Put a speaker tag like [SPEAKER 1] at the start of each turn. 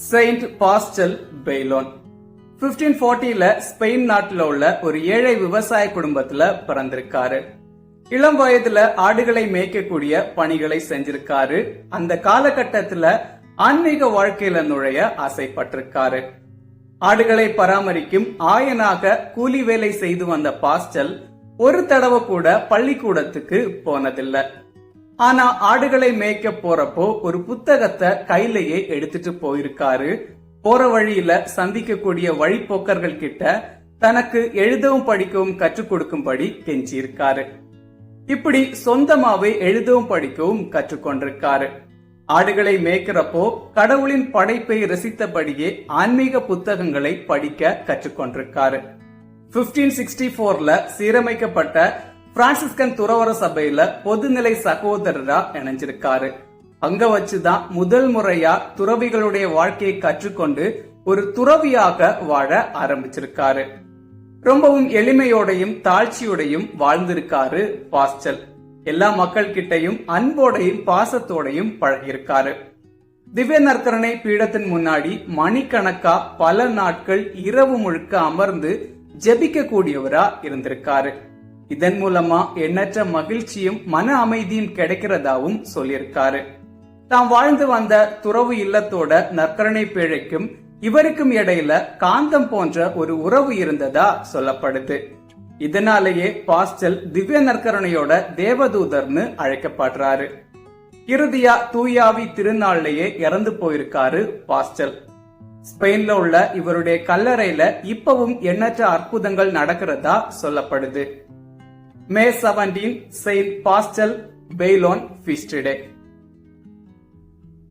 [SPEAKER 1] Saint pastel பெய்லோன் 1540ல Spain நாட்டுல உள்ள ஒரு ஏழை விவசாய குடும்பத்துல பிறந்திருக்காரு. இளம் வயதுல ஆடுகளை மேய்க்கக்கூடிய பணிகளை செஞ்சிருக்காரு. அந்த காலகட்டத்துல ஆன்மீக வாழ்க்கையில நுழைய ஆசைப்பட்டிருக்காரு. ஆடுகளை பராமரிக்கும் ஆயனாக கூலி வேலை செய்து வந்த பாஸ்டல் ஒரு தடவை கூட பள்ளிக்கூடத்துக்கு போனதில்லை. ஆனா ஆடுகளை மேய்க்க போறப்போ ஒரு புத்தகத்தை கையிலேயே எடுத்துட்டு போயிருக்காரு. போற வழியில சந்திக்கக்கூடிய வழிப்போக்கர்கள் கிட்ட தனக்கு எழுதவும் படிக்கவும் கற்றுக் கொடுக்கும்படி கெஞ்சியிருக்காரு. இப்படி சொந்தமாவே எழுதவும் படிக்கவும் கற்றுக்கொண்டிருக்காரு. ஆடுகளை மேய்க்கிறப்போ கடவுளின் படைப்பை ரசித்தபடியே ஆன்மீக புத்தகங்களை படிக்க கற்றுக்கொண்டிருக்காரு. 1564ல சீரமைக்கப்பட்ட பிரான்சிஸ்கன் துறவர சபையில பொதுநிலை சகோதரரா இணைஞ்சிருக்காரு. அங்க வச்சுதான் முதல் முறையா துறவிகளுடைய வாழ்க்கையை கற்றுக்கொண்டு ஒரு துறவியாக வாழ ஆரம்பிச்சிருக்காரு. ரொம்பவும் எளிமையோடையும் தாழ்ச்சியோடையும் வாழ்ந்திருக்காரு பாஸ்டல். எல்லா மக்கள் கிட்டையும் அன்போடையும் பாசத்தோடையும் பழகியிருக்காரு. திவ்ய நற்கருணை பீடத்தின் முன்னாடி மணிக்கணக்கா பல நாட்கள் இரவு முழுக்க அமர்ந்து ஜெபிக்க கூடியவரா இருந்திருக்காரு. இதன் மூலமா எண்ணற்ற மகிழ்ச்சியும் மன அமைதியும் கிடைக்கிறதாவும் சொல்லியிருக்காரு. தாம் வாழ்ந்து வந்த துறவு இல்லத்தோட நற்கருணை பேழைக்கும் இவருக்கும் இடையில காந்தம் போன்ற ஒரு உறவு இருந்ததா சொல்லப்படுது. இதனாலேயே பாஸ்டல் திவ்ய நற்கருணையோட தேவதூதர்னு அழைக்கப்படுறாரு. இறுதியா தூயாவி திருநாள்லயே இறந்து போயிருக்காரு பாஸ்டல். ஸ்பெயின்ல உள்ள இவருடைய கல்லறையில இப்பவும் எண்ணற்ற அற்புதங்கள் நடக்கிறதா சொல்லப்படுது. May 17, Saint Pascal Beylon Feast Day.